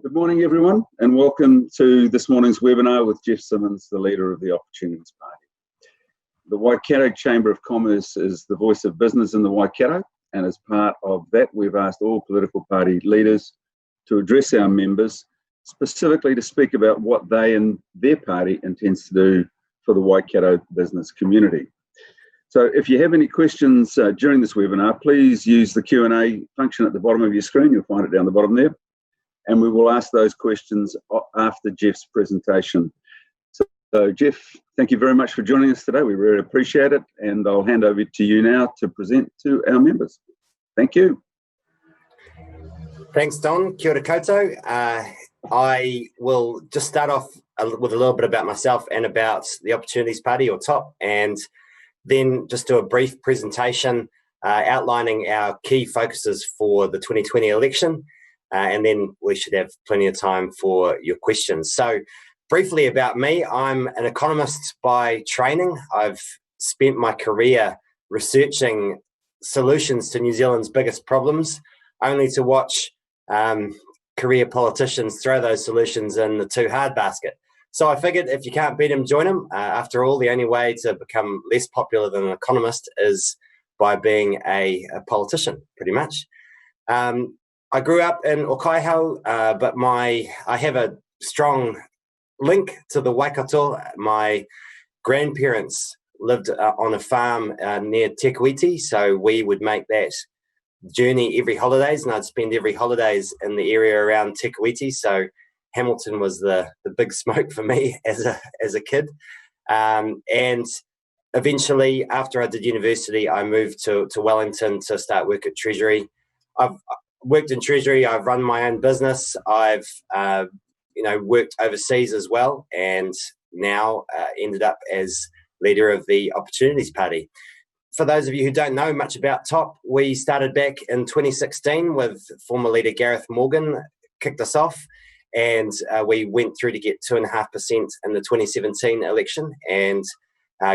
Good morning, everyone, and welcome to this morning's webinar with Geoff Simmons, the leader of the Opportunities Party. The Waikato Chamber of Commerce is the voice of business in the Waikato, and as part of that, we've asked all political party leaders to address our members, specifically to speak about what they and their party intends to do for the Waikato business community. So if you have any questions during this webinar, please use the Q&A function at the bottom of your screen. You'll find it down the bottom there. And we will ask those questions after Geoff's presentation. So Geoff, thank you very much for joining us today. We really appreciate it. And I'll hand over to you now to present to our members. Thank you. Thanks, Don. Kia ora koutou. I will just start off with a little bit about myself and about the Opportunities Party, or TOP, and then just do a brief presentation outlining our key focuses for the 2020 election. And then we should have plenty of time for your questions. So briefly about me, I'm an economist by training. I've spent my career researching solutions to New Zealand's biggest problems, only to watch career politicians throw those solutions in the too hard basket. So I figured if you can't beat them, join them. After all, the only way to become less popular than an economist is by being a politician, pretty much. I grew up in Waikato, but I have a strong link to the Waikato. My grandparents lived on a farm near Te Kuiti, so we would make that journey every holidays, and I'd spend every holidays in the area around Te Kuiti. So Hamilton was the big smoke for me as a kid. And eventually, after I did university, I moved to Wellington to start work at Treasury. I've worked in Treasury. I've run my own business. I've worked overseas as well, and now ended up as leader of the Opportunities Party. For those of you who don't know much about TOP, we started back in 2016 with former leader Gareth Morgan kicked us off, and we went through to get 2.5% in the 2017 election, and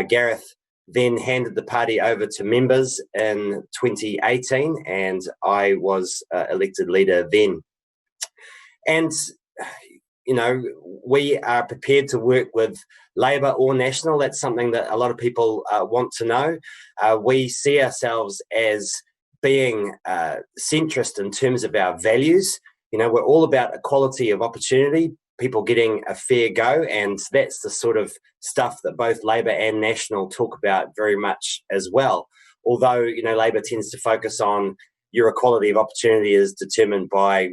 Gareth then handed the party over to members in 2018, and I was elected leader then. And, we are prepared to work with Labour or National. That's something that a lot of people want to know. We see ourselves as being centrist in terms of our values. We're all about equality of opportunity, people getting a fair go, and that's the sort of stuff that both Labour and National talk about very much as well. Although, Labour tends to focus on your equality of opportunity is determined by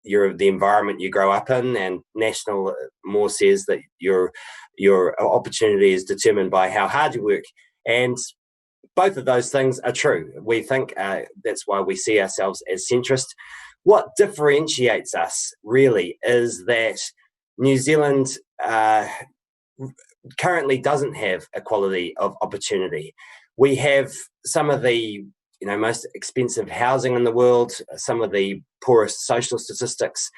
the environment you grow up in, and National more says that your opportunity is determined by how hard you work. And both of those things are true. We think that's why we see ourselves as centrist. What differentiates us really is that New Zealand currently doesn't have equality of opportunity. We have some of the most expensive housing in the world, some of the poorest social statistics.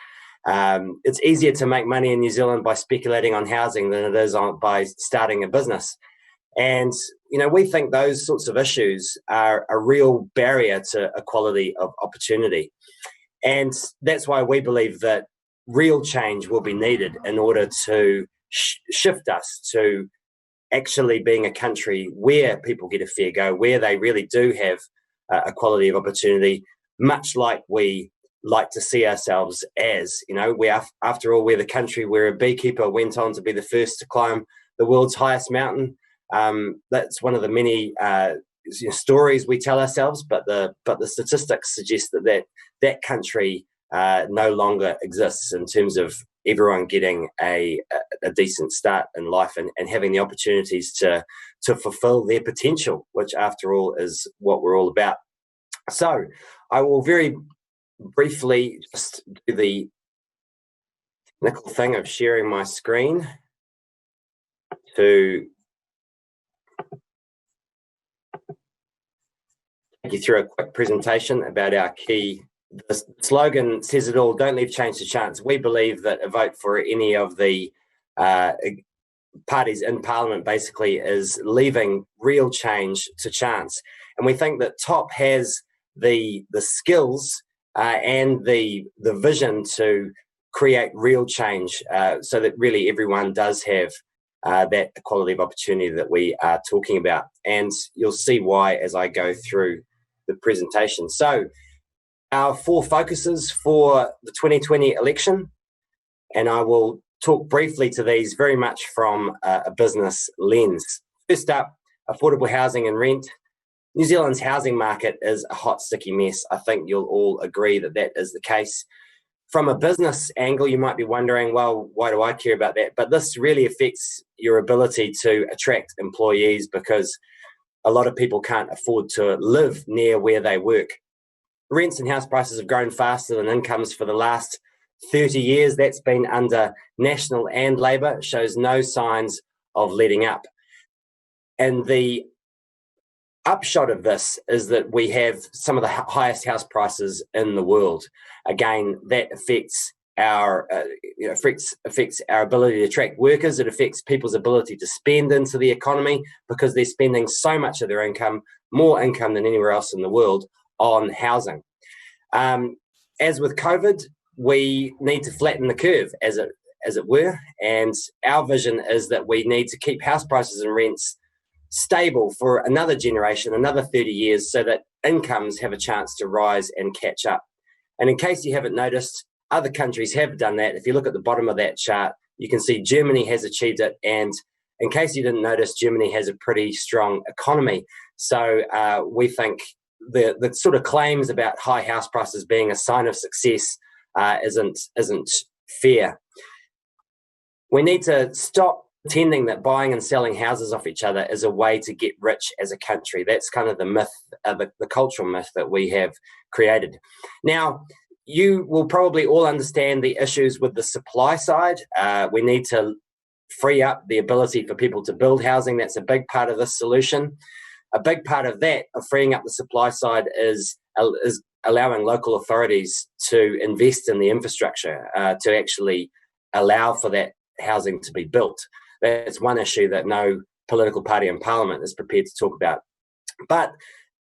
It's easier to make money in New Zealand by speculating on housing than it is by starting a business. And, we think those sorts of issues are a real barrier to equality of opportunity. And that's why we believe that real change will be needed in order to shift us to actually being a country where people get a fair go, where they really do have equality of opportunity, much like we like to see ourselves as. After all, we're the country where a beekeeper went on to be the first to climb the world's highest mountain. That's one of the many stories we tell ourselves, but the statistics suggest that country no longer exists in terms of everyone getting a decent start in life and having the opportunities to fulfill their potential, which after all is what we're all about. So I will very briefly just do the technical thing of sharing my screen to take you through a quick presentation about our key. The slogan says it all: don't leave change to chance. We believe that a vote for any of the parties in Parliament basically is leaving real change to chance. And we think that TOP has the skills and the vision to create real change so that really everyone does have that equality of opportunity that we are talking about. And you'll see why as I go through the presentation. So our 4 focuses for the 2020 election, and I will talk briefly to these very much from a business lens. First up, affordable housing and rent. New Zealand's housing market is a hot, sticky mess. I think you'll all agree that that is the case. From a business angle, you might be wondering, well, why do I care about that? But this really affects your ability to attract employees because a lot of people can't afford to live near where they work. Rents and house prices have grown faster than incomes for the last 30 years. That's been under National and Labour. It shows no signs of letting up. And the upshot of this is that we have some of the highest house prices in the world. Again, that affects our affects our ability to attract workers. It affects people's ability to spend into the economy because they're spending so much of their income, more income than anywhere else in the world, on housing. As with COVID, we need to flatten the curve, as it were, and our vision is that we need to keep house prices and rents stable for another generation, another 30 years, so that incomes have a chance to rise and catch up. And in case you haven't noticed, other countries have done that. If you look at the bottom of that chart, you can see Germany has achieved it. And in case you didn't notice, Germany has a pretty strong economy. So we think the sort of claims about high house prices being a sign of success isn't fair. We need to stop pretending that buying and selling houses off each other is a way to get rich as a country. That's kind of the myth, the cultural myth that we have created. Now, you will probably all understand the issues with the supply side. We need to free up the ability for people to build housing. That's a big part of this solution. A big part of that, of freeing up the supply side, is allowing local authorities to invest in the infrastructure to actually allow for that housing to be built. That's one issue that no political party in Parliament is prepared to talk about. But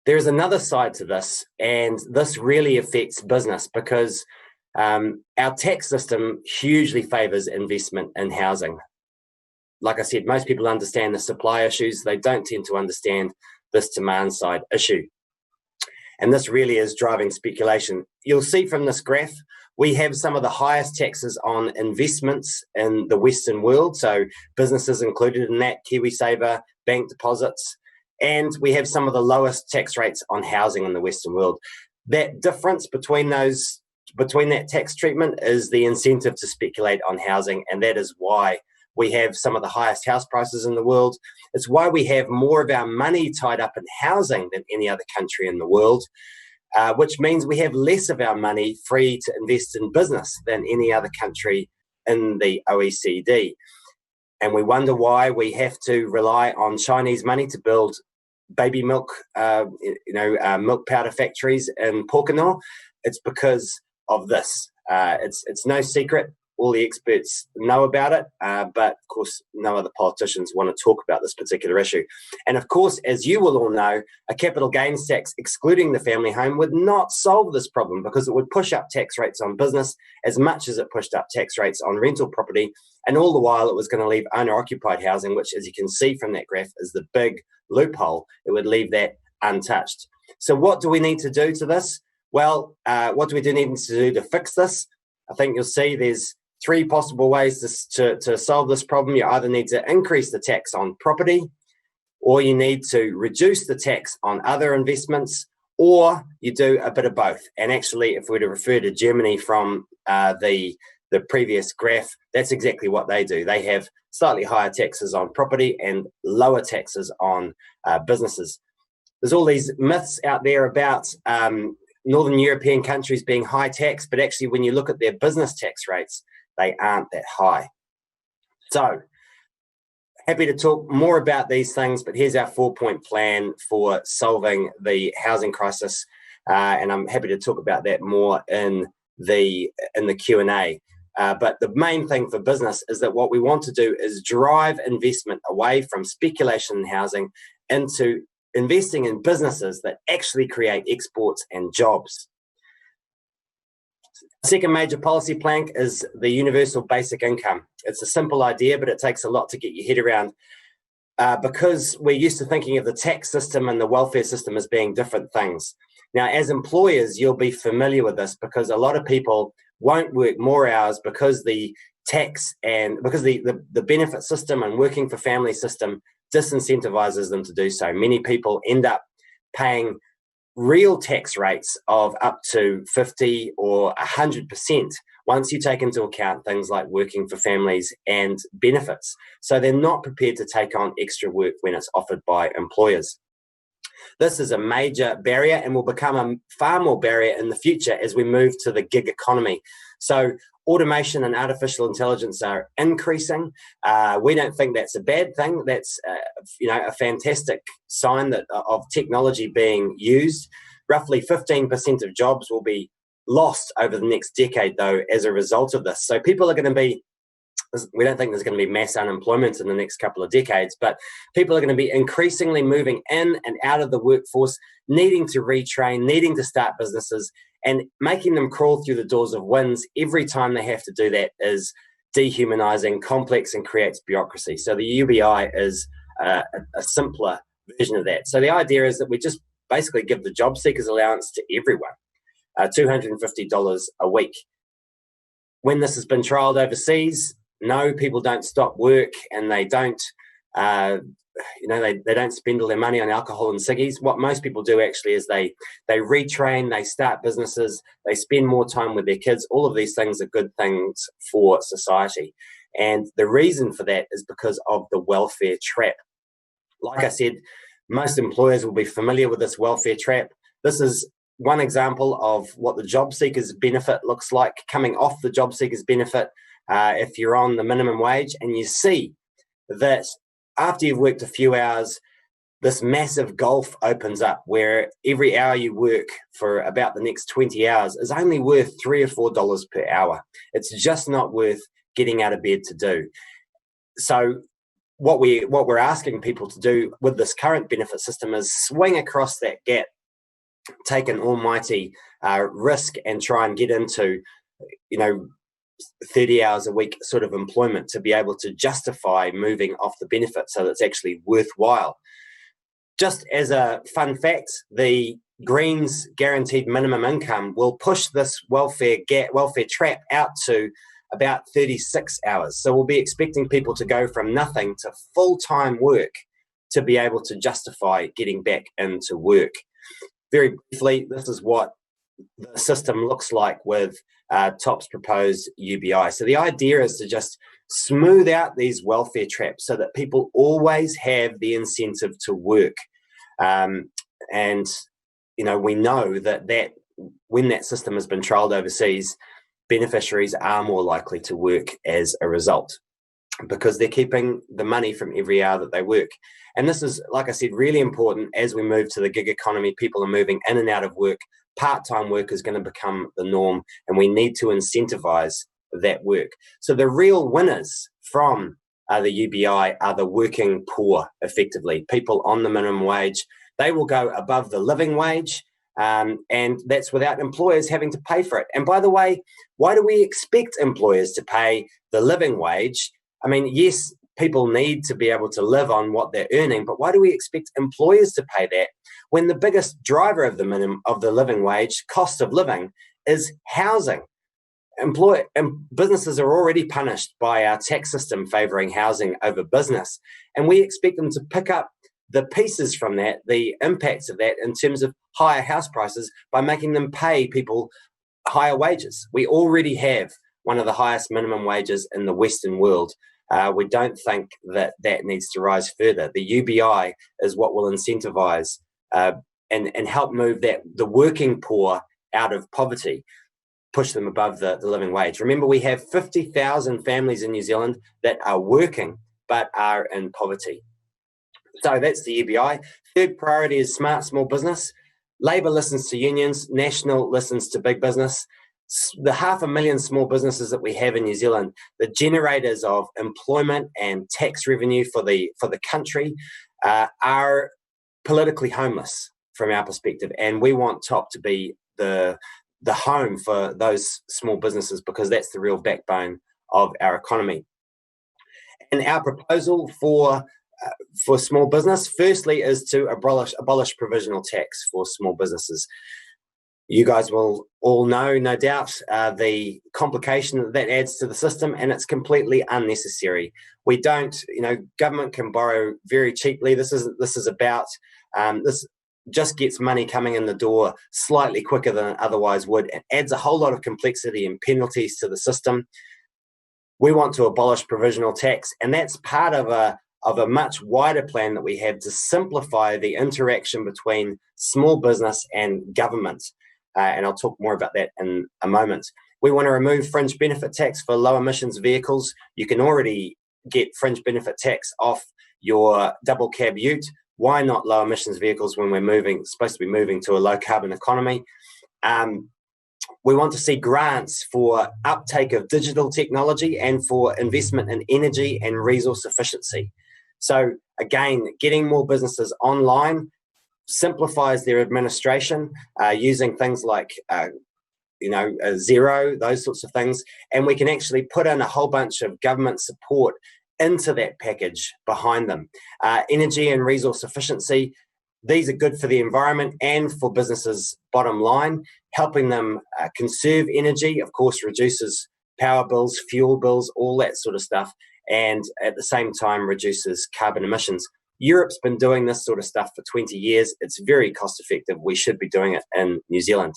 there is another side to this, and this really affects business because our tax system hugely favours investment in housing. Like I said, most people understand the supply issues. They don't tend to understand this demand side issue. And this really is driving speculation. You'll see from this graph, we have some of the highest taxes on investments in the Western world. So businesses included in that, KiwiSaver, bank deposits, and we have some of the lowest tax rates on housing in the Western world. That difference between that tax treatment is the incentive to speculate on housing, and that is why we have some of the highest house prices in the world. It's why we have more of our money tied up in housing than any other country in the world, which means we have less of our money free to invest in business than any other country in the OECD. And we wonder why we have to rely on Chinese money to build baby milk, milk powder factories in Pōkeno. It's because of this. It's no secret. All the experts know about it, but of course, no other politicians want to talk about this particular issue. And of course, as you will all know, a capital gains tax excluding the family home would not solve this problem because it would push up tax rates on business as much as it pushed up tax rates on rental property. And all the while, it was going to leave owner-occupied housing, which, as you can see from that graph, is the big loophole. It would leave that untouched. So what do we need to do to this? Well, what do we need to do to fix this? I think you'll see there's 3 possible ways to solve this problem. You either need to increase the tax on property, or you need to reduce the tax on other investments, or you do a bit of both. And actually, if we were to refer to Germany from the previous graph, that's exactly what they do. They have slightly higher taxes on property and lower taxes on businesses. There's all these myths out there about Northern European countries being high tax, but actually when you look at their business tax rates, they aren't that high. So, happy to talk more about these things, but here's our 4-point plan for solving the housing crisis, and I'm happy to talk about that more in the Q&A. But the main thing for business is that what we want to do is drive investment away from speculation in housing into investing in businesses that actually create exports and jobs. Second major policy plank is the universal basic income. It's a simple idea, but it takes a lot to get your head around because we're used to thinking of the tax system and the welfare system as being different things. Now, as employers, you'll be familiar with this because a lot of people won't work more hours because the tax and because the benefit system and working for family system disincentivizes them to do so. Many people end up paying real tax rates of up to 50 or 100% once you take into account things like working for families and benefits. So they're not prepared to take on extra work when it's offered by employers. This is a major barrier and will become a far more barrier in the future as we move to the gig economy. So automation and artificial intelligence are increasing. We don't think that's a bad thing. That's a fantastic sign that of technology being used. Roughly 15% of jobs will be lost over the next decade, though, as a result of this. So people are going to be, we don't think there's going to be mass unemployment in the next couple of decades, but people are going to be increasingly moving in and out of the workforce, needing to retrain, needing to start businesses, and making them crawl through the doors of wins every time they have to do that is dehumanizing, complex, and creates bureaucracy. So the UBI is a simpler version of that. So the idea is that we just basically give the job seekers allowance to everyone, $250 a week. When this has been trialled overseas, no, people don't stop work and they don't, they don't spend all their money on alcohol and ciggies. What most people do actually is they retrain, they start businesses, they spend more time with their kids. All of these things are good things for society. And the reason for that is because of the welfare trap. Like I said, most employers will be familiar with this welfare trap. This is one example of what the job seekers benefit looks like coming off the job seekers benefit. If you're on the minimum wage and you see that after you've worked a few hours, this massive gulf opens up where every hour you work for about the next 20 hours is only worth $3 or $4 per hour. It's just not worth getting out of bed to do. So what we're asking people to do with this current benefit system is swing across that gap, take an almighty risk and try and get into, 30 hours a week sort of employment to be able to justify moving off the benefit so that it's actually worthwhile. Just as a fun fact, the Greens guaranteed minimum income will push this welfare trap out to about 36 hours. So we'll be expecting people to go from nothing to full-time work to be able to justify getting back into work. Very briefly, this is what the system looks like with TOP's proposed UBI. So the idea is to just smooth out these welfare traps so that people always have the incentive to work. We know that when that system has been trialled overseas, beneficiaries are more likely to work as a result because they're keeping the money from every hour that they work. And this is, like I said, really important as we move to the gig economy. People are moving in and out of work. Part-time work is going to become the norm, and we need to incentivize that work. So the real winners from the UBI are the working poor, effectively. People on the minimum wage, they will go above the living wage, and that's without employers having to pay for it. And by the way, why do we expect employers to pay the living wage? I mean, yes, people need to be able to live on what they're earning, but why do we expect employers to pay that when the biggest driver of the living wage, cost of living, is housing? Businesses are already punished by our tax system favouring housing over business, and we expect them to pick up the pieces from that, the impacts of that in terms of higher house prices by making them pay people higher wages. We already have one of the highest minimum wages in the Western world. We don't think that needs to rise further. The UBI is what will incentivise and help move the working poor out of poverty, push them above the living wage. Remember, we have 50,000 families in New Zealand that are working but are in poverty. So that's the UBI. Third priority is smart small business. Labor listens to unions. National listens to big business. The 500,000 small businesses that we have in New Zealand, the generators of employment and tax revenue for the country, are politically homeless from our perspective, and we want TOP to be the the home for those small businesses, because that's the real backbone of our economy. And our proposal for small business, firstly, is to abolish provisional tax for small businesses. You guys will all know, no doubt, the complication that adds to the system, and it's completely unnecessary. We don't, government can borrow very cheaply. This is about this just gets money coming in the door slightly quicker than it otherwise would. It adds a whole lot of complexity and penalties to the system. We want to abolish provisional tax, and that's part of a much wider plan that we have to simplify the interaction between small business and government. And I'll talk more about that in a moment. We want to remove fringe benefit tax for low emissions vehicles. You can already get fringe benefit tax off your double cab ute. Why not low emissions vehicles when we're supposed to be moving to a low carbon economy? We want to see grants for uptake of digital technology and for investment in energy and resource efficiency. So again, getting more businesses online simplifies their administration using things like Xero, those sorts of things, and we can actually put in a whole bunch of government support into that package behind them. Energy and resource efficiency, these are good for the environment and for businesses' bottom line. Helping them conserve energy, of course, reduces power bills, fuel bills, all that sort of stuff, and at the same time reduces carbon emissions. Europe's been doing this sort of stuff for 20 years. It's very cost effective. We should be doing it in New Zealand.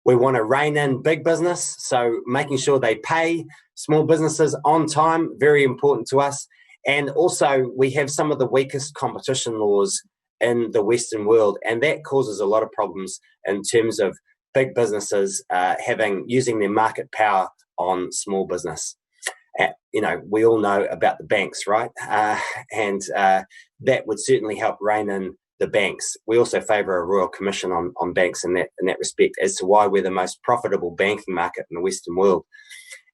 We want to rein in big business, so making sure they pay small businesses on time, very important to us. And also, we have some of the weakest competition laws in the Western world, and that causes a lot of problems in terms of big businesses using their market power on small business. We all know about the banks, right? And that would certainly help rein in the banks. We also favour a royal commission on banks in that respect, as to why we're the most profitable banking market in the Western world.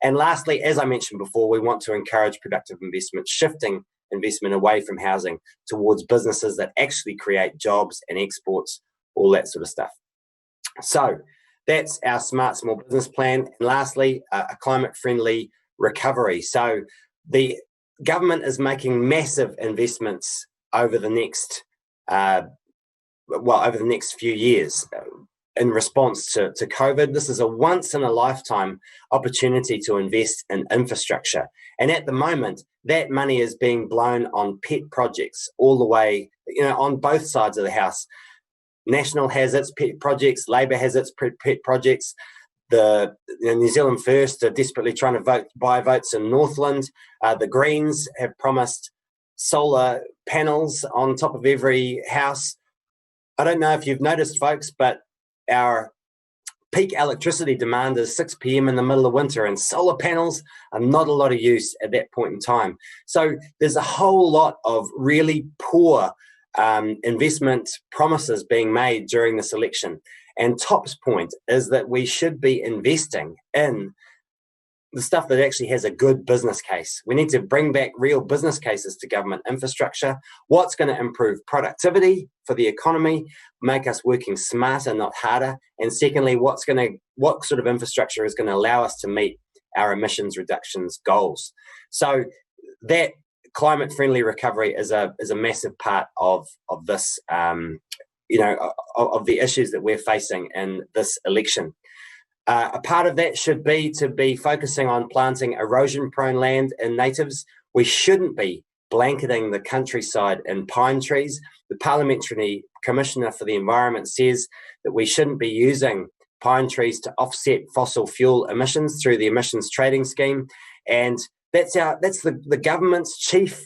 And lastly, as I mentioned before, we want to encourage productive investment, shifting investment away from housing towards businesses that actually create jobs and exports, all that sort of stuff. So that's our smart small business plan. And lastly, a climate-friendly recovery. So the government is making massive investments over the next few years in response to COVID. This is a once-in-a-lifetime opportunity to invest in infrastructure. And at the moment, that money is being blown on pet projects all the way, on both sides of the house. National has its pet projects, Labor has its pet projects. The New Zealand First are desperately trying to buy votes in Northland. The Greens have promised solar panels on top of every house. I don't know if you've noticed, folks, but our peak electricity demand is 6 p.m. in the middle of winter, and solar panels are not a lot of use at that point in time. So there's a whole lot of really poor investment promises being made during this election. And TOP's point is that we should be investing in the stuff that actually has a good business case. We need to bring back real business cases to government infrastructure. What's going to improve productivity for the economy, make us working smarter, not harder? And secondly, what sort of infrastructure is going to allow us to meet our emissions reductions goals? So that climate-friendly recovery is a massive part of this, of the issues that we're facing in this election. A part of that should be to be focusing on planting erosion-prone land in natives. We shouldn't be blanketing the countryside in pine trees. The Parliamentary Commissioner for the Environment says that we shouldn't be using pine trees to offset fossil fuel emissions through the emissions trading scheme. And that's the government's chief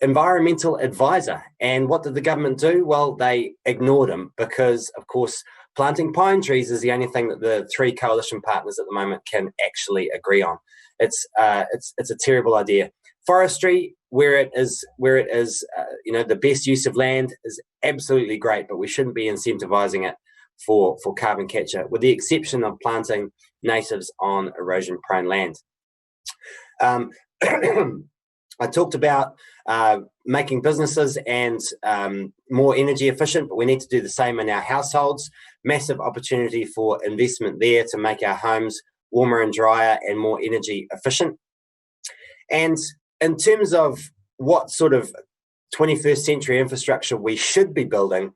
environmental advisor. And what did the government do? Well, they ignored him because, of course, planting pine trees is the only thing that the three coalition partners at the moment can actually agree on. It's a terrible idea. Forestry, where it is, the best use of land is absolutely great, but we shouldn't be incentivizing it for carbon capture, with the exception of planting natives on erosion-prone land. I talked about making businesses and more energy efficient, but we need to do the same in our households. Massive opportunity for investment there to make our homes warmer and drier and more energy efficient. And in terms of what sort of 21st century infrastructure we should be building,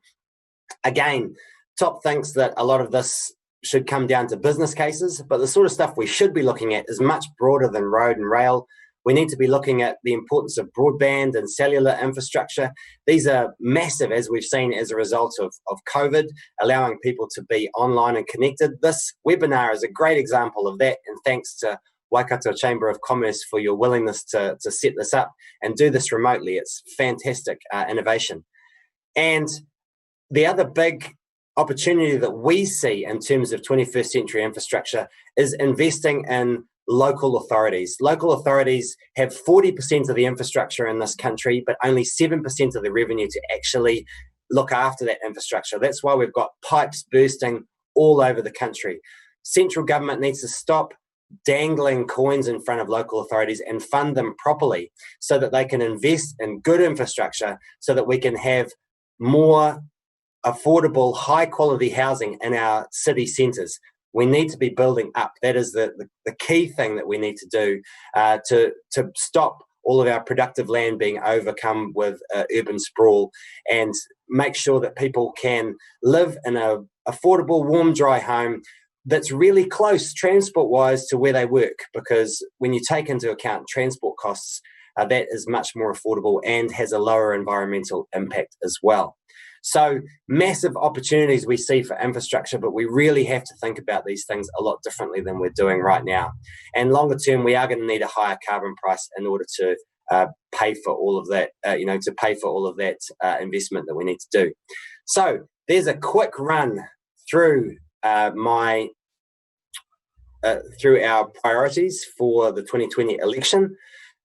again, Top thinks that a lot of this should come down to business cases, but the sort of stuff we should be looking at is much broader than road and rail. We need to be looking at the importance of broadband and cellular infrastructure. These are massive, as we've seen as a result of COVID, allowing people to be online and connected. This webinar is a great example of that, and thanks to Waikato Chamber of Commerce for your willingness to set this up and do this remotely. It's fantastic innovation. And the other big opportunity that we see in terms of 21st century infrastructure is investing in local authorities. Local authorities have 40% of the infrastructure in this country, but only 7% of the revenue to actually look after that infrastructure. That's why we've got pipes bursting all over the country. Central government needs to stop dangling coins in front of local authorities and fund them properly so that they can invest in good infrastructure so that we can have more affordable, high-quality housing in our city centres. We need to be building up. That is the key thing that we need to do to stop all of our productive land being overcome with urban sprawl, and make sure that people can live in an affordable, warm, dry home that's really close transport-wise to where they work, because when you take into account transport costs, that is much more affordable and has a lower environmental impact as well. So massive opportunities we see for infrastructure, but we really have to think about these things a lot differently than we're doing right now. And longer term, we are going to need a higher carbon price in order to pay for all of that, to pay for all of that investment that we need to do. So there's a quick run through through our priorities for the 2020 election.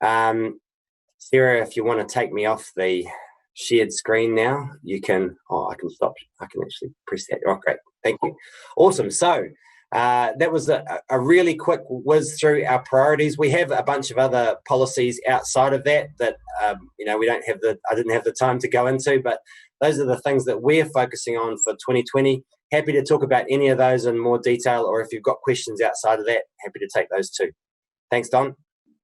Sarah, if you want to take me off the shared screen now, you can. I can stop. I can actually press that. Oh, great. Thank you. Awesome. So that was a really quick whiz through our priorities. We have a bunch of other policies outside of that we don't have I didn't have the time to go into, but those are the things that we're focusing on for 2020. Happy to talk about any of those in more detail, or if you've got questions outside of that, happy to take those too. Thanks, Don.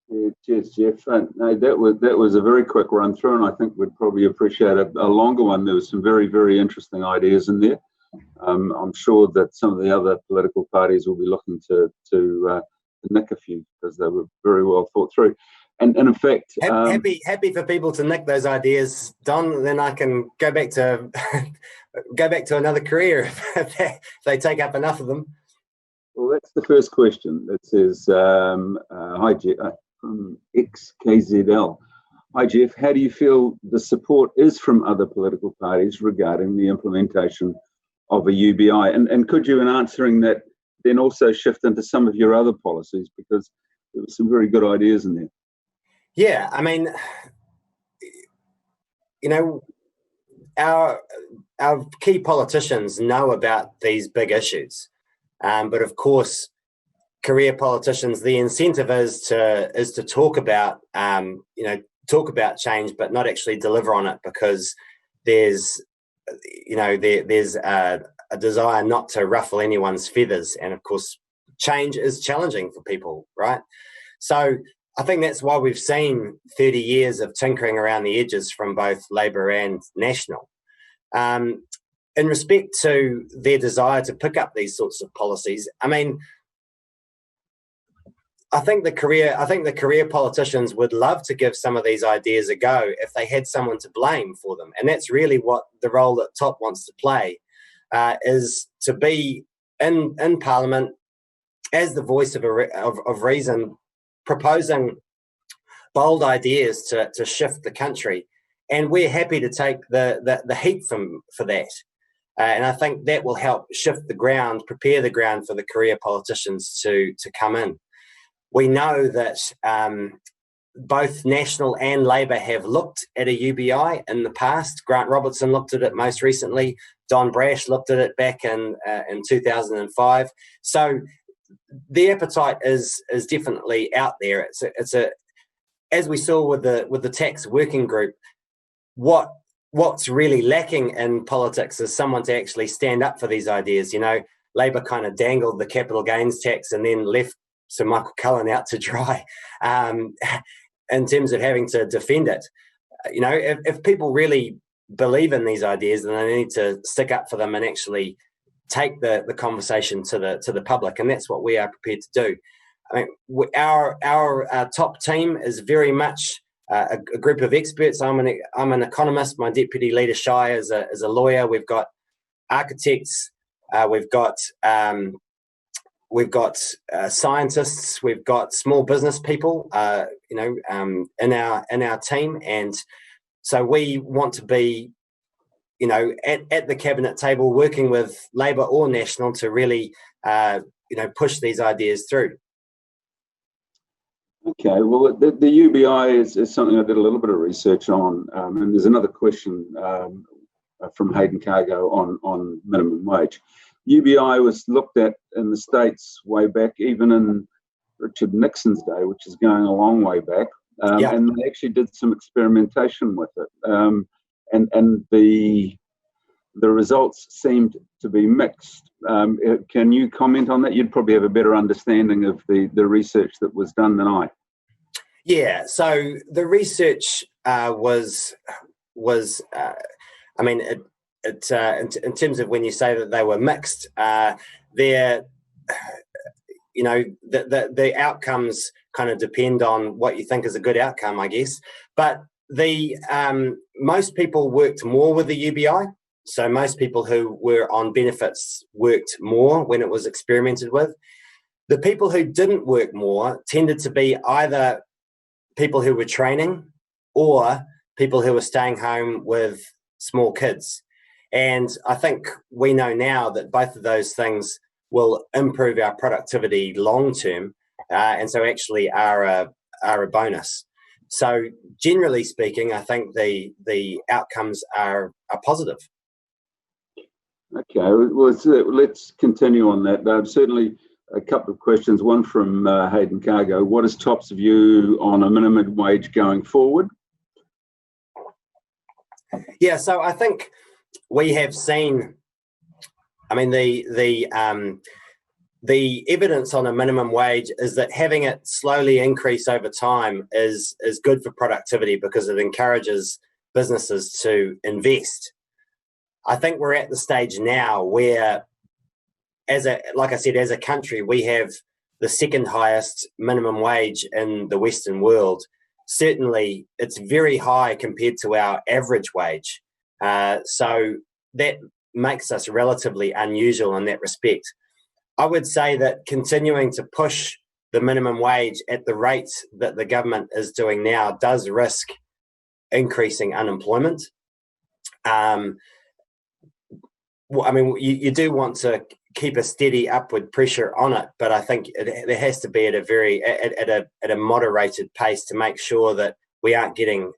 Yeah, cheers, Geoff. No, that was a very quick run through, and I think we'd probably appreciate a longer one. There was some very, very interesting ideas in there. I'm sure that some of the other political parties will be looking to nick a few, because they were very well thought through. And in fact, happy for people to nick those ideas, Don. And then I can go back to another career if they take up enough of them. Well, that's the first question. It says, "Hi, Geoff." From XKZL. Hi, Geoff. How do you feel the support is from other political parties regarding the implementation of a UBI? And could you, in answering that, then also shift into some of your other policies, because there were some very good ideas in there? Yeah, I mean, our key politicians know about these big issues, but of course, career politicians, the incentive is to talk about change, but not actually deliver on it, because there's a desire not to ruffle anyone's feathers, and of course change is challenging for people, right? So I think that's why we've seen 30 years of tinkering around the edges from both Labour and National. In respect to their desire to pick up these sorts of policies, I mean, I think the career politicians would love to give some of these ideas a go if they had someone to blame for them, and that's really what the role that Top wants to play, is to be in Parliament as the voice of reason, proposing bold ideas to shift the country, and we're happy to take the heat for that. And I think that will help shift the ground, prepare the ground for the career politicians to come in. We know that both National and Labour have looked at a UBI in the past. Grant Robertson looked at it most recently. Don Brash looked at it back in 2005. So the appetite is definitely out there. as we saw with the tax working group, what's really lacking in politics is someone to actually stand up for these ideas. Labor kind of dangled the capital gains tax and then left Sir Michael Cullen out to dry in terms of having to defend it. If people really believe in these ideas, then they need to stick up for them and actually take the conversation to the public, and that's what we are prepared to do. I mean, our top team is very much a group of experts. I'm an economist. My deputy leader Shai is a lawyer. We've got architects. We've got scientists. We've got small business people. In our team, and so we want to be, at the cabinet table, working with Labor or National to really, push these ideas through. Okay, well, the UBI is something I did a little bit of research on, and there's another question from Hayden Cargo on minimum wage. UBI was looked at in the States way back, even in Richard Nixon's day, which is going a long way back, and they actually did some experimentation with it, and the results seemed to be mixed. Can you comment on that? You'd probably have a better understanding of the research that was done than I. Yeah, so the research was I mean, in terms of when you say that they were mixed, the outcomes kind of depend on what you think is a good outcome, I guess. But most people worked more with the UBI. So most people who were on benefits worked more when it was experimented with. The people who didn't work more tended to be either people who were training or people who were staying home with small kids. And I think we know now that both of those things will improve our productivity long term, and so actually are a bonus. So generally speaking, I think the outcomes are positive. Okay, well, let's continue on that. Certainly a couple of questions. One from Hayden Cargo. What is TOP's view on a minimum wage going forward? Yeah, so I think we have seen, I mean, the evidence on a minimum wage is that having it slowly increase over time is good for productivity because it encourages businesses to invest. I think we're at the stage now where, like I said, as a country, we have the second highest minimum wage in the Western world. Certainly, it's very high compared to our average wage. So that makes us relatively unusual in that respect. I would say that continuing to push the minimum wage at the rate that the government is doing now does risk increasing unemployment. I mean, you do want to keep a steady upward pressure on it, but I think there has to be at a moderated pace to make sure that we aren't getting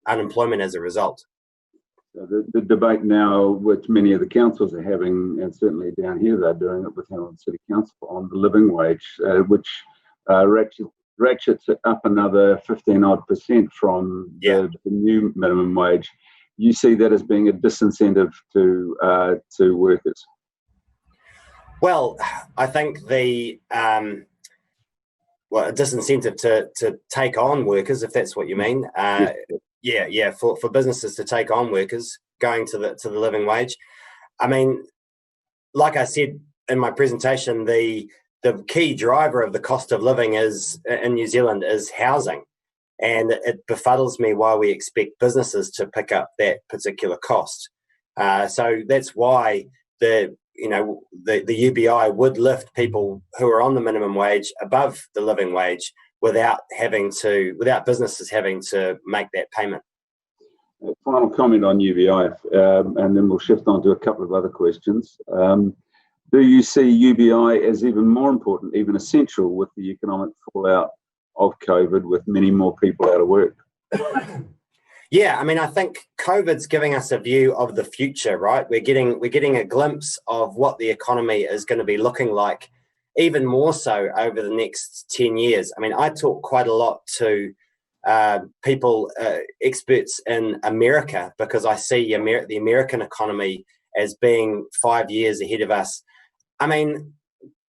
unemployment as a result. The debate now, which many of the councils are having, and certainly down here they're doing it with Hamilton City Council, on the living wage, which ratchets it up another 15% from the new minimum wage. You see that as being a disincentive to workers? Well, I think a disincentive to take on workers, if that's what you mean. For businesses to take on workers going to the living wage. I mean, like I said in my presentation, the key driver of the cost of living in New Zealand is housing. And it befuddles me why we expect businesses to pick up that particular cost. So that's why the UBI would lift people who are on the minimum wage above the living wage without businesses having to make that payment. Final comment on UBI, and then we'll shift on to a couple of other questions. Do you see UBI as even more important, even essential, with the economic fallout of COVID, with many more people out of work? Yeah, I mean, I think COVID's giving us a view of the future, right? We're getting a glimpse of what the economy is going to be looking like, even more so over the next 10 years. I mean, I talk quite a lot to people, experts in America, because I see the American economy as being 5 years ahead of us. I mean,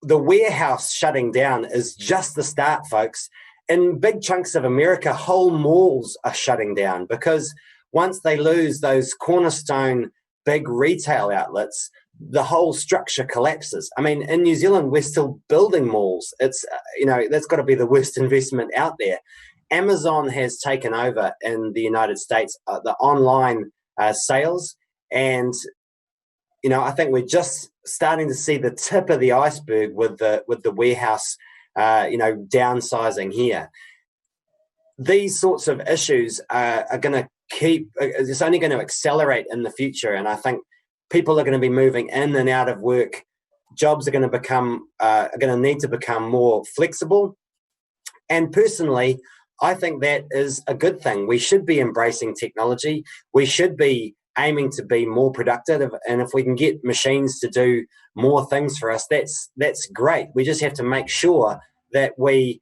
the warehouse shutting down is just the start, folks. In big chunks of America, whole malls are shutting down because once they lose those cornerstone big retail outlets, the whole structure collapses. I mean, in New Zealand, we're still building malls. It's, that's got to be the worst investment out there. Amazon has taken over in the United States, the online sales. And, I think we're just starting to see the tip of the iceberg with the warehouse, downsizing here. These sorts of issues are going to it's only going to accelerate in the future. And I think people are going to be moving in and out of work. Jobs are going to need to become more flexible. And personally, I think that is a good thing. We should be embracing technology. We should be aiming to be more productive. And if we can get machines to do more things for us, that's great. We just have to make sure that we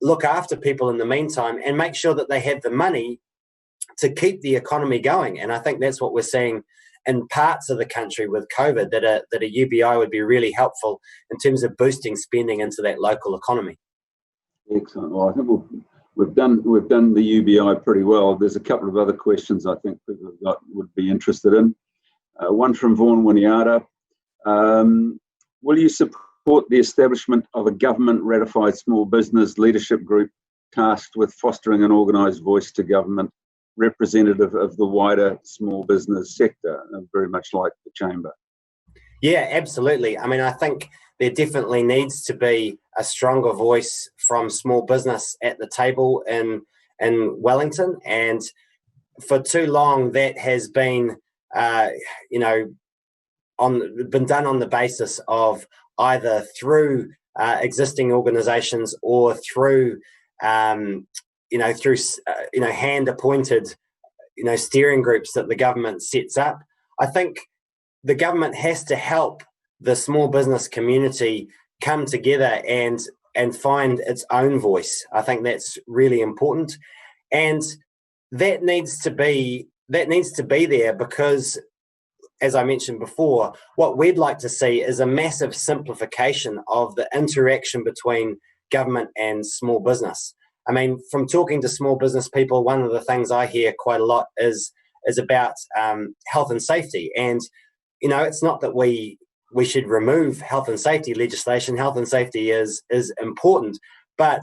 look after people in the meantime and make sure that they have the money to keep the economy going. And I think that's what we're seeing in parts of the country with COVID, that a UBI would be really helpful in terms of boosting spending into that local economy. Excellent. Well, I think we've done the UBI pretty well. There's a couple of other questions I think people would be interested in. One from Vaughan Winiata. Will you support the establishment of a government-ratified small business leadership group tasked with fostering an organised voice to government, representative of the wider small business sector, very much like the Chamber? Yeah, absolutely. I mean, I think there definitely needs to be a stronger voice from small business at the table in Wellington. And for too long, that has been, been done on the basis of either through existing organisations or through, hand-appointed, steering groups that the government sets up. I think the government has to help the small business community come together and find its own voice. I think that's really important, and that needs to be there because, as I mentioned before, what we'd like to see is a massive simplification of the interaction between government and small business. I mean, from talking to small business people, one of the things I hear quite a lot is about health and safety. And, it's not that we should remove health and safety legislation. Health and safety is important, but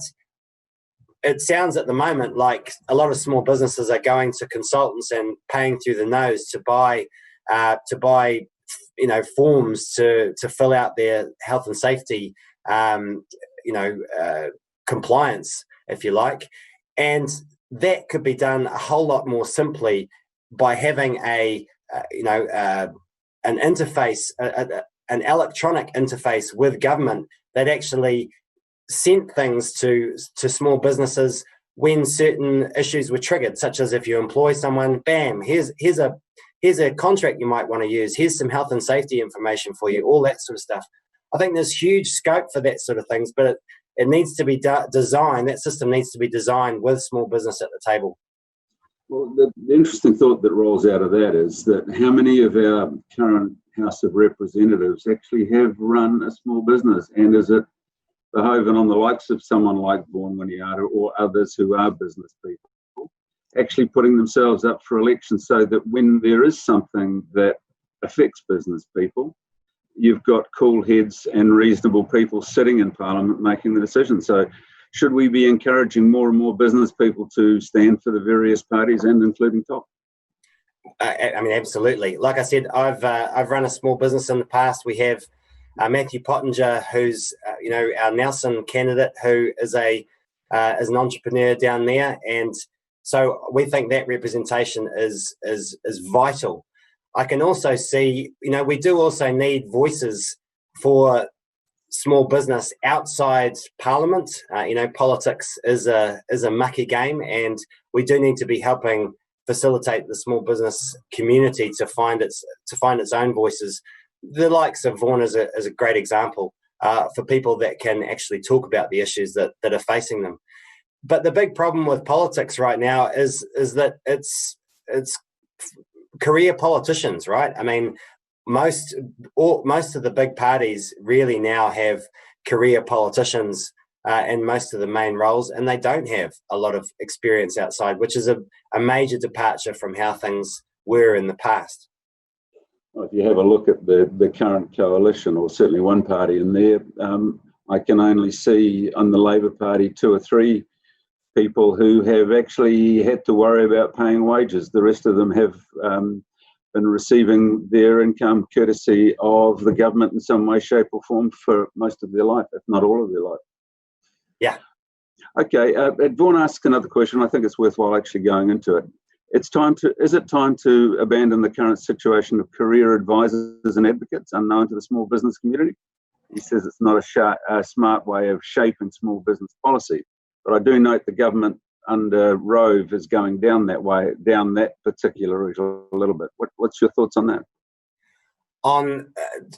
it sounds at the moment like a lot of small businesses are going to consultants and paying through the nose to buy forms to fill out their health and safety, compliance, if you like. And that could be done a whole lot more simply by having an interface, an electronic interface with government that actually sent things to small businesses when certain issues were triggered, such as if you employ someone, bam, here's a contract you might want to use, here's some health and safety information for you, all that sort of stuff. I think there's huge scope for that sort of things, but it needs to be designed, that system needs to be designed with small business at the table. Well, the interesting thought that rolls out of that is that how many of our current House of Representatives actually have run a small business, and is it behoving on the likes of someone like Vaughan Winiata or others who are business people actually putting themselves up for election so that when there is something that affects business people, you've got cool heads and reasonable people sitting in Parliament making the decision. So should we be encouraging more and more business people to stand for the various parties and including TOP? I mean, absolutely. Like I said, I've run a small business in the past. We have Matthew Pottinger, who's our Nelson candidate, who is an entrepreneur down there, and so we think that representation is vital. I can also see, we do also need voices for small business outside Parliament. Politics is a mucky game, and we do need to be helping facilitate the small business community to find its own voices. The likes of Vaughan is a great example for people that can actually talk about the issues that are facing them. But the big problem with politics right now is that it's career politicians, right? I mean, most of the big parties really now have career politicians in most of the main roles, and they don't have a lot of experience outside, which is a major departure from how things were in the past. Well, if you have a look at the current coalition, or certainly one party in there, I can only see on the Labor Party 2 or 3 people who have actually had to worry about paying wages. The rest of them have been receiving their income courtesy of the government in some way, shape or form for most of their life, if not all of their life. Yeah. Okay, Vaughan asks another question. I think it's worthwhile actually going into it. Is it time to abandon the current situation of career advisors and advocates unknown to the small business community? He says it's not a smart way of shaping small business policy. But I do note the government under Rove is going down that particular route a little bit. What's your thoughts on that?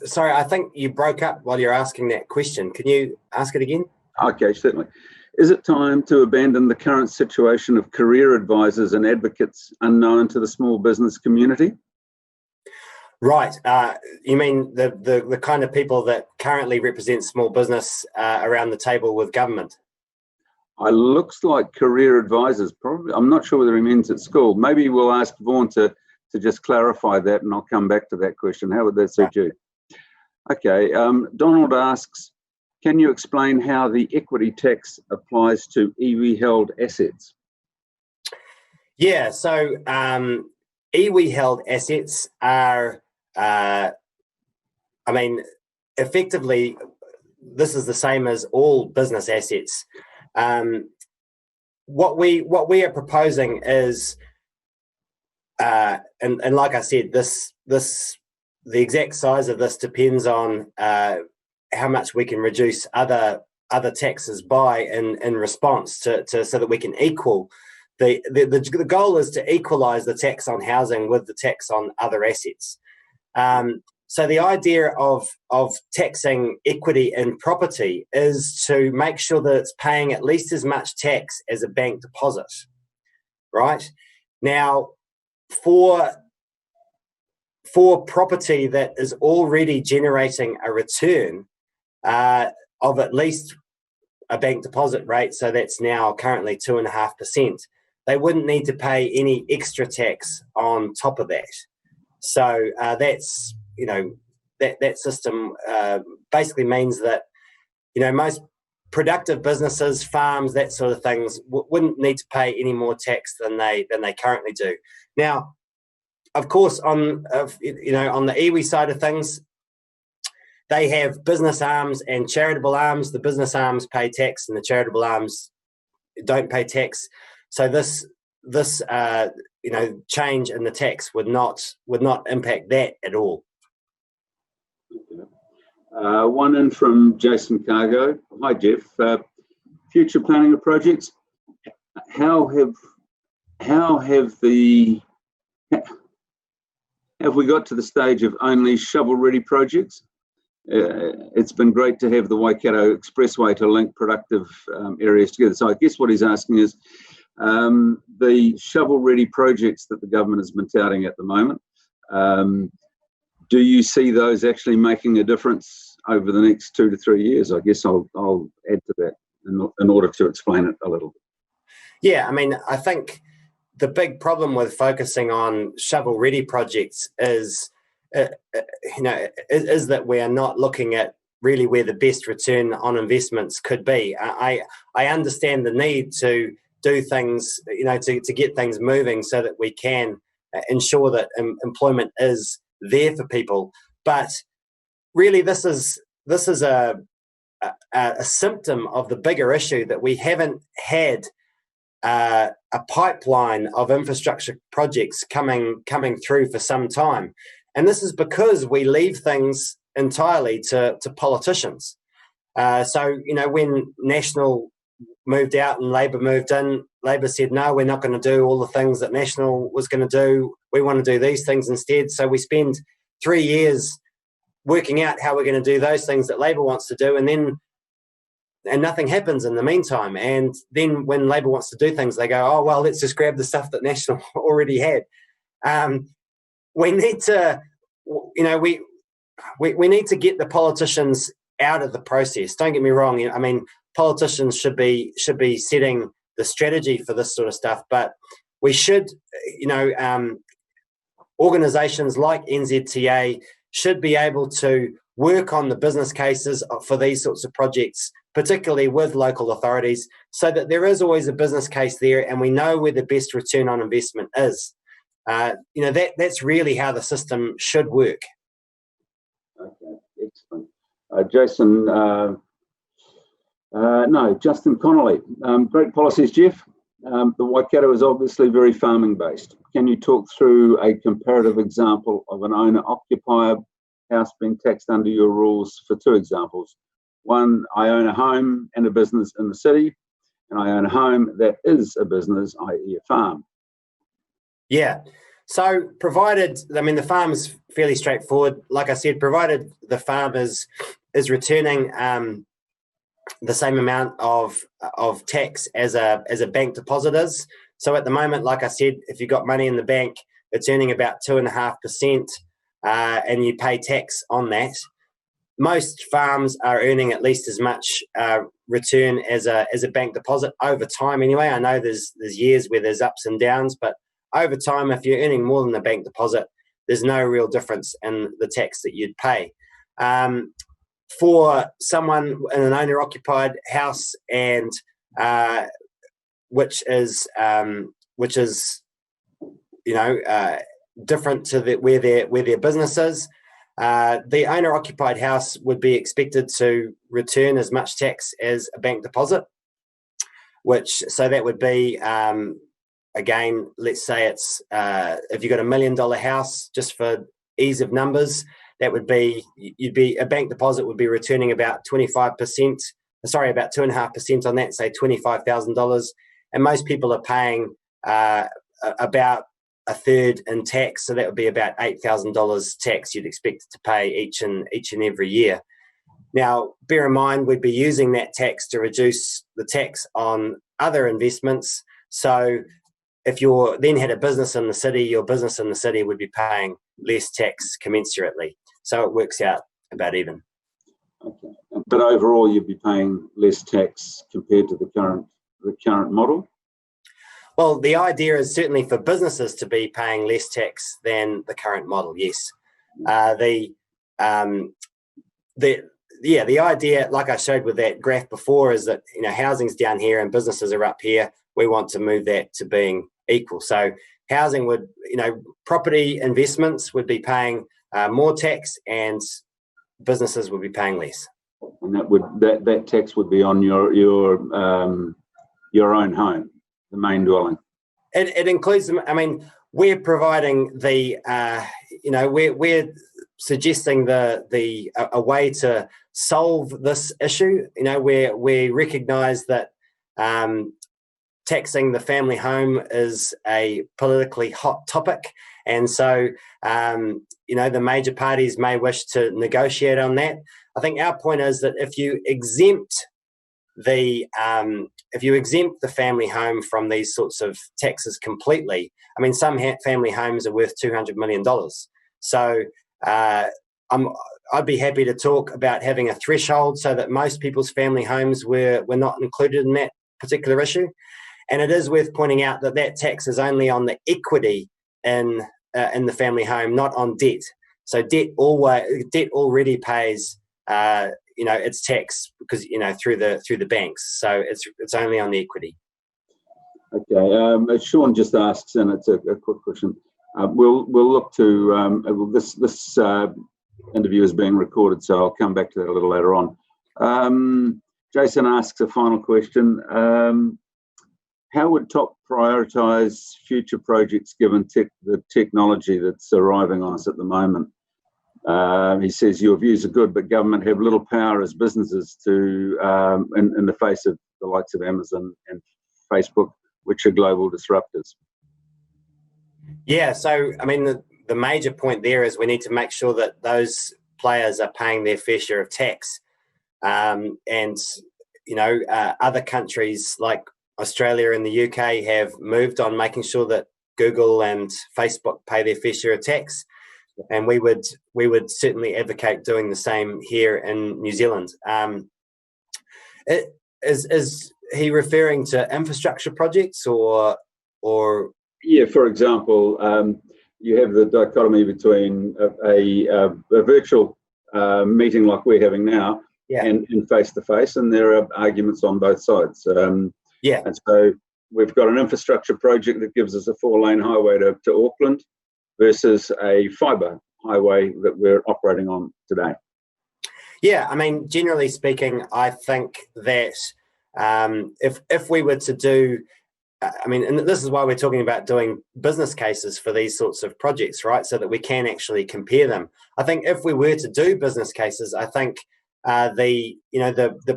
Sorry, I think you broke up while you're asking that question. Can you ask it again? Okay, certainly. Is it time to abandon the current situation of career advisors and advocates unknown to the small business community? Right. You mean the kind of people that currently represent small business around the table with government? It looks like career advisors, probably. I'm not sure whether he means at school. Maybe we'll ask Vaughan to just clarify that, and I'll come back to that question. How would that suit you? Okay. Donald asks, can you explain how the equity tax applies to iwi-held assets? Yeah. So iwi-held assets are, effectively, this is the same as all business assets. What we are proposing is, and like I said, the exact size of this depends on how much we can reduce other taxes by in response to so that we can equal the goal is to equalise the tax on housing with the tax on other assets. So the idea of taxing equity in property is to make sure that it's paying at least as much tax as a bank deposit, right? Now, for property that is already generating a return of at least a bank deposit rate, so that's now currently 2.5%, they wouldn't need to pay any extra tax on top of that. So that's, that system basically means that, most productive businesses, farms, that sort of things wouldn't need to pay any more tax than they currently do. Now, of course, on the iwi side of things, they have business arms and charitable arms. The business arms pay tax, and the charitable arms don't pay tax. So this change in the tax would not impact that at all. One in from Jason Cargo. Hi, Geoff. Future planning of projects. Have we got to the stage of only shovel-ready projects? It's been great to have the Waikato Expressway to link productive areas together. So I guess what he's asking is the shovel-ready projects that the government has been touting at the moment. Do you see those actually making a difference over the next 2 to 3 years? I guess I'll add to that in order to explain it a little bit. Yeah, I think the big problem with focusing on shovel-ready projects is that we are not looking at really where the best return on investments could be. I understand the need to do things, to get things moving so that we can ensure that employment is there for people. But really, this is a symptom of the bigger issue that we haven't had a pipeline of infrastructure projects coming through for some time. And this is because we leave things entirely to politicians. So, when National moved out and Labor moved in, Labor said, no, we're not going to do all the things that National was going to do. We want to do these things instead. So we spend 3 years working out how we're going to do those things that Labor wants to do. And then nothing happens in the meantime. And then when Labor wants to do things, they go, oh, well, let's just grab the stuff that National already had. We need to, we need to get the politicians out of the process. Don't get me wrong. I mean, politicians should be setting the strategy for this sort of stuff, but we should, organisations like NZTA should be able to work on the business cases for these sorts of projects, particularly with local authorities, so that there is always a business case there and we know where the best return on investment is. That's really how the system should work. Okay, excellent. Jason, Justin Connolly. Great policies, Geoff. The Waikato is obviously very farming based. Can you talk through a comparative example of an owner-occupier house being taxed under your rules for two examples? One, I own a home and a business in the city, and I own a home that is a business, i.e. a farm. Yeah. So provided, the farm is fairly straightforward. Like I said, provided the farm is returning the same amount of tax as a bank deposit is. So at the moment, like I said, if you've got money in the bank, it's earning about 2.5%, and you pay tax on that. Most farms are earning at least as much return as a bank deposit over time. Anyway, I know there's years where there's ups and downs, but over time, if you're earning more than the bank deposit, there's no real difference in the tax that you'd pay. For someone in an owner-occupied house, and which is different to where their business is, the owner-occupied house would be expected to return as much tax as a bank deposit. So that would be again, let's say it's if you've got $1 million house, just for ease of numbers, that would be a bank deposit would be returning about 25%. Sorry, about 2.5% on that, say $25,000, and most people are paying about a third in tax, so that would be about $8,000 tax you'd expect to pay each and every year. Now, bear in mind, we'd be using that tax to reduce the tax on other investments. So if you then had a business in the city, your business in the city would be paying less tax commensurately. So it works out about even. Okay, but overall, you'd be paying less tax compared to the current model. Well, the idea is certainly for businesses to be paying less tax than the current model. Yes, the idea, like I showed with that graph before, is that housing's down here and businesses are up here. We want to move that to being equal. So housing would, property investments would be paying more tax, and businesses would be paying less. And that tax would be on your own home, the main dwelling. It includes them. I mean, we're providing the we're suggesting a way to solve this issue. Where we recognise that taxing the family home is a politically hot topic, and so the major parties may wish to negotiate on that. I think our point is that if you exempt the family home from these sorts of taxes completely, I mean, some family homes are worth $200 million. So I'd be happy to talk about having a threshold so that most people's family homes were not included in that particular issue. And it is worth pointing out that tax is only on the equity in the family home, not on debt. So debt already pays its tax because through the banks. So it's only on the equity. Okay. Sean just asks, and it's a quick question. We'll look to this interview is being recorded, so I'll come back to that a little later on. Jason asks a final question. How would TOP prioritise future projects given the technology that's arriving on us at the moment? He says your views are good, but government have little power as businesses to in the face of the likes of Amazon and Facebook, which are global disruptors. Yeah, so I mean the major point there is we need to make sure that those players are paying their fair share of tax, and other countries like Australia and the UK have moved on making sure that Google and Facebook pay their fair share of tax, and we would certainly advocate doing the same here in New Zealand. Is he referring to infrastructure projects or? Yeah, for example, you have the dichotomy between a virtual meeting like we're having now, and face-to-face, and there are arguments on both sides. And so we've got an infrastructure project that gives us a 4-lane highway to Auckland versus a fibre highway that we're operating on today. Yeah, I mean, generally speaking, I think that if we were to do, and this is why we're talking about doing business cases for these sorts of projects, right? So that we can actually compare them. I think if we were to do business cases, I think the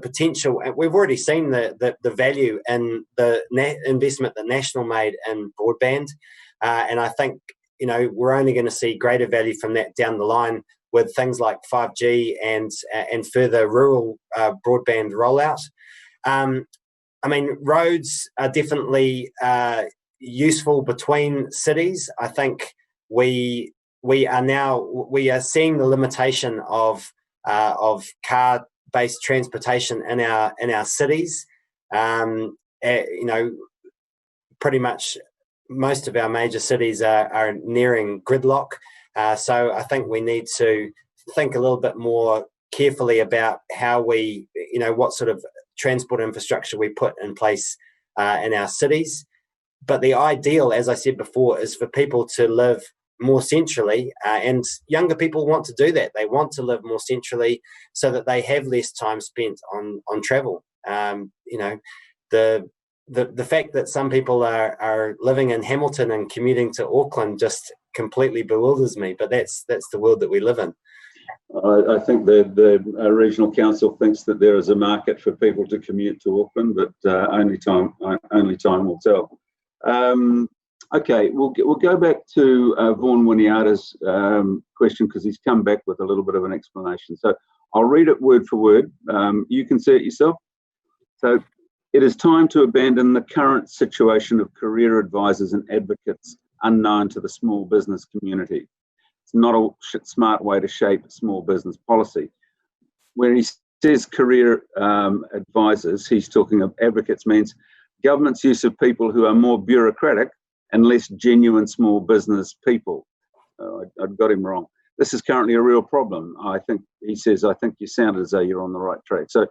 potential, and we've already seen the value in the investment that National made in broadband, and I think we're only going to see greater value from that down the line with things like 5G and further rural broadband rollout. Roads are definitely useful between cities. I think we are seeing the limitation of car-based transportation in our cities. Pretty much most of our major cities are nearing gridlock. So I think we need to think a little bit more carefully about how we, what sort of transport infrastructure we put in place in our cities. But the ideal, as I said before, is for people to live more centrally, and younger people want to do that. They want to live more centrally so that they have less time spent on travel. The fact that some people are living in Hamilton and commuting to Auckland just completely bewilders me, but that's the world that we live in. I think the regional council thinks that there is a market for people to commute to Auckland, but only time will tell. Okay, we'll go back to Vaughan Winiata's question, because he's come back with a little bit of an explanation. So I'll read it word for word. You can see it yourself. So, it is time to abandon the current situation of career advisors and advocates unknown to the small business community. It's not a smart way to shape small business policy. When he says career advisors, he's talking of advocates, means government's use of people who are more bureaucratic and less genuine small business people. I got him wrong. This is currently a real problem. I think he says, I think you sound as though you're on the right track. So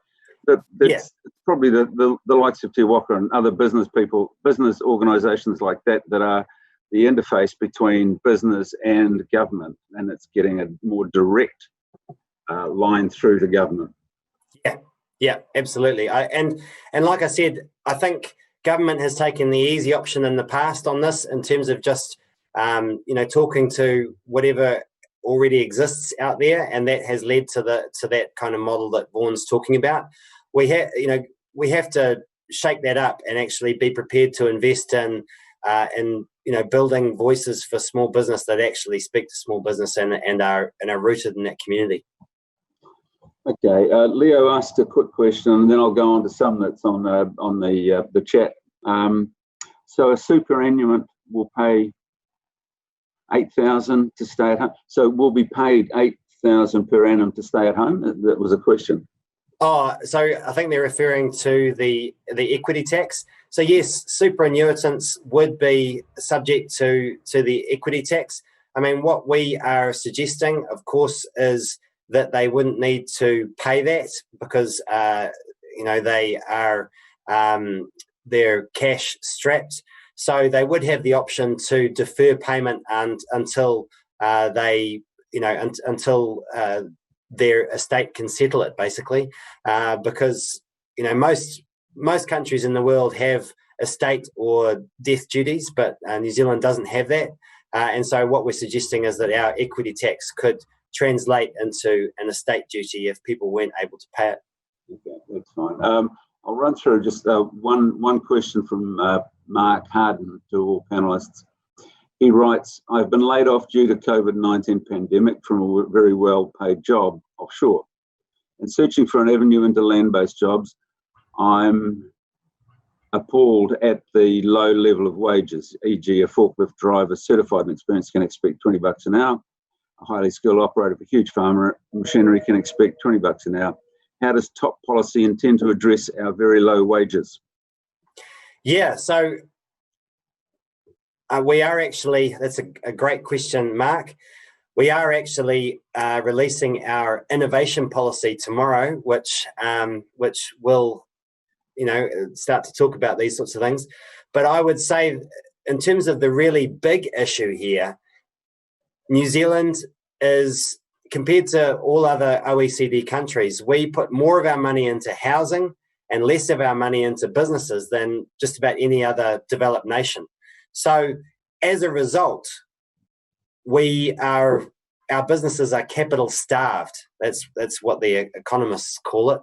that's probably the likes of Te Waka and other business people, business organisations like that are the interface between business and government, and it's getting a more direct line through to government. Yeah, absolutely. And like I said, I think government has taken the easy option in the past on this, in terms of just talking to whatever already exists out there, and that has led to that kind of model that Vaughan's talking about. We have to shake that up and actually be prepared to invest in building voices for small business that actually speak to small business and are rooted in that community. Okay, Leo asked a quick question, and then I'll go on to some that's on the chat. So a superannuant will pay $8,000 to stay at home. So we'll be paid $8,000 per annum to stay at home. That was a question. Oh, so I think they're referring to the equity tax. So yes, superannuitants would be subject to the equity tax. I mean, what we are suggesting, of course, is that they wouldn't need to pay that, because they are they're cash strapped. So they would have the option to defer payment until their estate can settle it, basically, because most countries in the world have estate or death duties, but New Zealand doesn't have that. And so what we're suggesting is that our equity tax could translate into an estate duty if people weren't able to pay it. Okay, that's fine. I'll run through just one question from Mark Harden to all panellists. He writes, I've been laid off due to COVID-19 pandemic from a very well-paid job offshore, and searching for an avenue into land-based jobs. I'm appalled at the low level of wages, e.g. a forklift driver certified and experienced can expect $20 an hour. A highly skilled operator of a huge farm machinery can expect $20 an hour. How does top policy intend to address our very low wages? Yeah, so we are actually, that's a great question, Mark. We are actually releasing our innovation policy tomorrow, which will, start to talk about these sorts of things. But I would say, in terms of the really big issue here, New Zealand is, compared to all other OECD countries, we put more of our money into housing and less of our money into businesses than just about any other developed nation. So as a result, our businesses are capital starved. That's what the economists call it,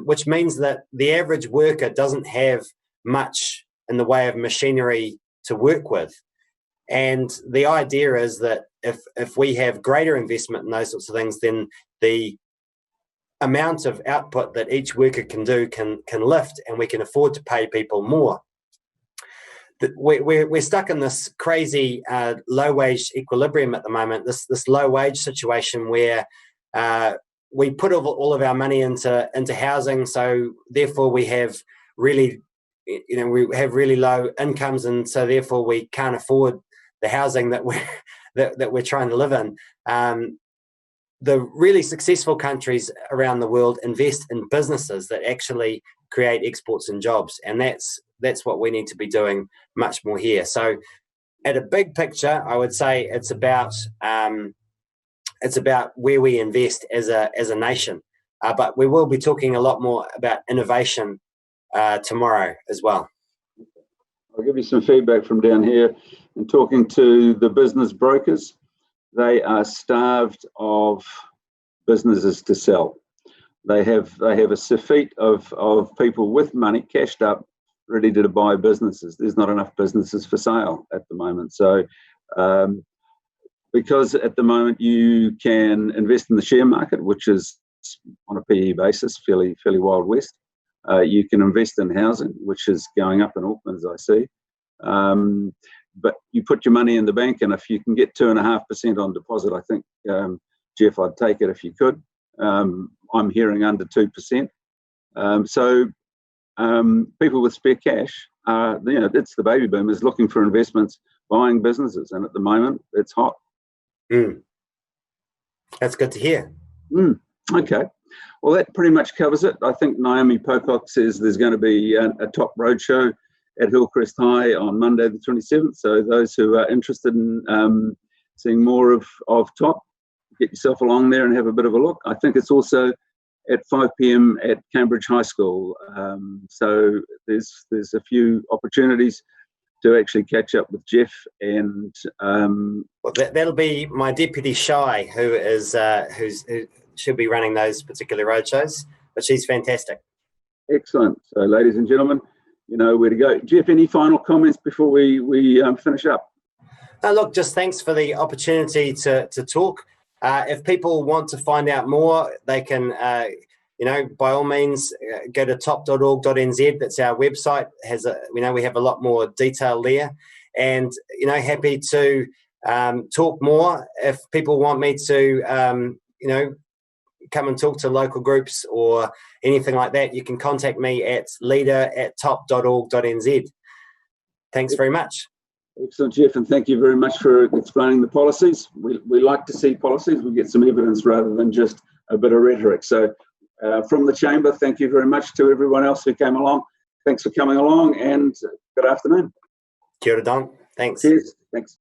which means that the average worker doesn't have much in the way of machinery to work with. And the idea is that if we have greater investment in those sorts of things, then the amount of output that each worker can do can lift, and we can afford to pay people more. We're stuck in this crazy low wage equilibrium at the moment, this low wage situation where we put all of our money into housing, so therefore we have really low incomes, and so therefore we can't afford the housing that we're trying to live in. The really successful countries around the world invest in businesses that actually create exports and jobs, and that's what we need to be doing much more here. So at a big picture, I would say it's about where we invest as a nation, but we will be talking a lot more about innovation tomorrow as well. I'll give you some feedback from down here. And talking to the business brokers, they are starved of businesses to sell. They have a surfeit of people with money cashed up, ready to buy businesses. There's not enough businesses for sale at the moment. So because at the moment you can invest in the share market, which is on a PE basis, fairly Wild West. You can invest in housing, which is going up in Auckland, as I see. But you put your money in the bank, and if you can get 2.5% on deposit, I think, Geoff, I'd take it if you could. I'm hearing under 2%. So people with spare cash, it's the baby boomers looking for investments, buying businesses, and at the moment it's hot. That's good to hear. Okay. Well, that pretty much covers it. I think Naomi Pocock says there's going to be a top roadshow at Hillcrest High on Monday the 27th. So those who are interested in seeing more of top, get yourself along there and have a bit of a look. I think it's also at 5 p.m. at Cambridge High School. So there's a few opportunities to actually catch up with Geoff, and well, that'll be my deputy Shai, who should be running those particular roadshows, but she's fantastic. Excellent. So, ladies and gentlemen, you know where to go. Geoff, any final comments before we finish up? Look, just thanks for the opportunity to talk. If people want to find out more, they can, by all means, go to top.org.nz. That's our website. We have a lot more detail there, and happy to talk more. If people want me to, come and talk to local groups or anything like that, you can contact me at leader@top.org.nz. Thanks very much. Excellent, Geoff, and thank you very much for explaining the policies. We like to see policies. We get some evidence rather than just a bit of rhetoric. So from the Chamber, thank you very much to everyone else who came along. Thanks for coming along, and good afternoon. Kia ora, Don. Thanks. Cheers. Thanks.